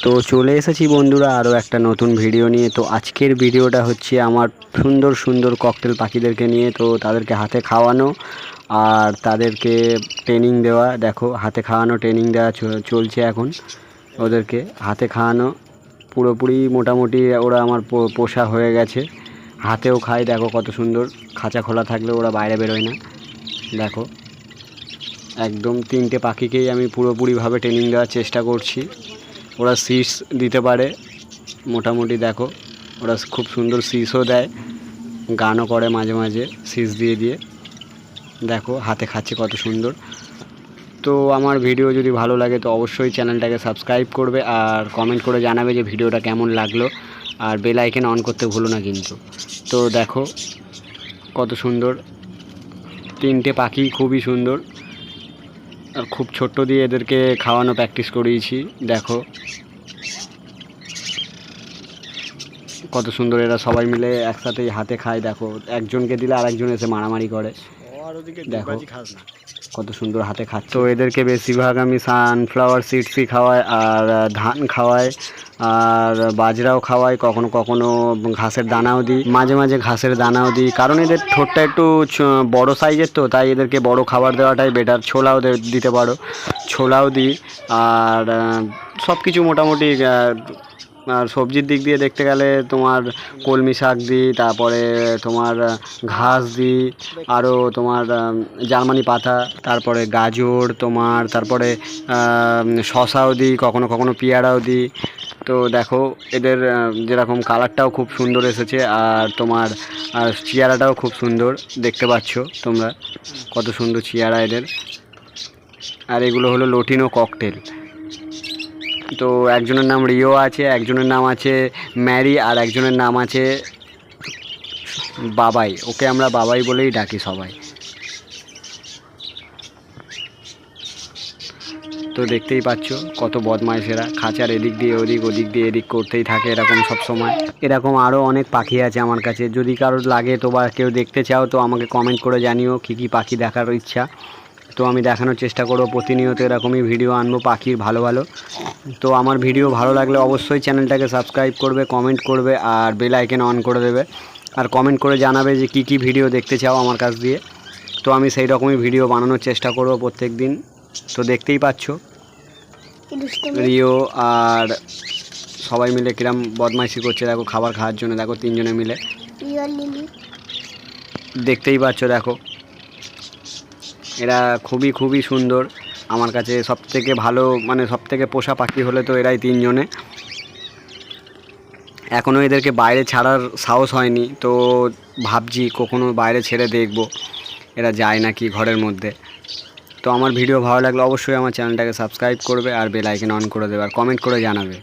তো চলে এসেছি বন্ধুরা আরও একটা নতুন ভিডিও নিয়ে। তো আজকের ভিডিওটা হচ্ছে আমার সুন্দর সুন্দর ককটেল পাখিদেরকে নিয়ে। তো তাদেরকে হাতে খাওয়ানো আর তাদেরকে ট্রেনিং দেওয়া। দেখো হাতে খাওয়ানো ট্রেনিং দেওয়া চলছে এখন। ওদেরকে হাতে খাওয়ানো পুরোপুরি মোটামুটি ওরা আমার পোষা হয়ে গেছে। হাতেও খায়, দেখো কত সুন্দর। খাঁচা খোলা থাকলে ওরা বাইরে বেরোয় না। দেখো একদম 3টে পাখিকেই আমি পুরোপুরিভাবে ট্রেনিং দেওয়ার চেষ্টা করছি। ওরা সিডস দিতে পারে মোটামুটি। দেখো ওরা খুব সুন্দর সিডসও দেয়, গানও করে মাঝে মাঝে সিডস দিয়ে দিয়ে। দেখো হাতে খাচ্ছে কত সুন্দর। তো আমার ভিডিও যদি ভালো লাগে তো অবশ্যই চ্যানেলটাকে সাবস্ক্রাইব করবে আর কমেন্ট করে জানাবে যে ভিডিওটা কেমন লাগলো, আর বেল আইকন অন করতে ভুলো না কিন্তু। তো দেখো কত সুন্দর 3টে পাখি, খুবই সুন্দর। আর খুব ছোট্ট দিয়ে এদেরকে খাওয়ানো প্র্যাকটিস করিয়েছি। দেখো কত সুন্দর, এরা সবাই মিলে একসাথেই হাতে খায়। দেখো একজনকে দিলে আরেকজন এসে মারামারি করে। দেখো কত সুন্দর হাতে খাচ্ছে। তো এদেরকে বেশিরভাগ আমি সানফ্লাওয়ার সিডসই খাওয়াই আর ধান খাওয়াই আর বাজরাও খাওয়াই, কখনো কখনো ঘাসের দানাও দিই, মাঝে মাঝে ঘাসের দানাও দিই। কারণ এদের ঠোঁটটা একটু বড় সাইজের, তো তাই এদেরকে বড় খাবার দেওয়াটাই বেটার। ছোলাও দিতে পারো, ছোলাও দিই। আর সব কিছু মোটামুটি। আর সবজির দিক দিয়ে দেখতে গেলে তোমার কলমি শাক দিই, তারপরে তোমার ঘাস দিই, আরও তোমার জার্মানি পাতা, তারপরে গাজর তোমার, তারপরে শসাও দিই, কখনো কখনো পেয়ারাও দিই। তো দেখো এদের যেরকম কালারটাও খুব সুন্দর এসেছে আর তোমার চেহারাটাও খুব সুন্দর দেখতে পাচ্ছ তোমরা, কত সুন্দর চেহারা এদের। আর এগুলো হলো লটিনো ককটেল। তো একজনের নাম রিও আছে, একজনের নাম আছে ম্যারি, আর একজনের নাম আছে বাবাই। ওকে আমরা বাবাই বলেই ডাকি সবাই। তো দেখতেই পাচ্ছ কত বদমাইশেরা, খাঁচার এদিক দিয়ে ওদিক, ওদিক দিয়ে এদিক করতেই থাকে এরকম সব সময়। এরকম আরও অনেক পাখি আছে আমার কাছে, যদি কারোর লাগে তো বা কেউ দেখতে চাও তো আমাকে কমেন্ট করে জানিও কী কী পাখি দেখার ইচ্ছা। তো আমি দেখানোর চেষ্টা করব, প্রতিনিয়ত এরকমই ভিডিও আনবো পাখির ভালো ভালো। তো আমার ভিডিও ভালো লাগলে অবশ্যই চ্যানেলটাকে সাবস্ক্রাইব করবে, কমেন্ট করবে আর বেল আইকন অন করে দেবে। আর কমেন্ট করে জানাবে যে কী কী ভিডিও দেখতে চাও আমার কাছ দিয়ে। তো আমি সেই রকমই ভিডিও বানানোর চেষ্টা করব প্রত্যেক দিন। তো দেখতেই পাচ্ছ রিও আর সবাই মিলে কিরম বদমাইশি করছে। দেখো খাবার খাওয়ার জন্য, দেখো 3জনে মিলে, দেখতেই পাচ্ছ। দেখো এরা খুবই খুবই সুন্দর আমার কাছে। সবথেকে ভালো মানে সবথেকে পোষা পাখি হলে তো এরাই 3জনে। এখনও এদেরকে বাইরে ছাড়ার সাহস হয়নি, তো ভাবছি কখনো বাইরে ছেড়ে দেখব এরা যায় নাকি ঘরের মধ্যে। তো আমার ভিডিও ভালো লাগলে অবশ্যই আমার চ্যানেলটাকে সাবস্ক্রাইব করবে আর বেল আইকন অন করে দেবে আর কমেন্ট করে জানাবে।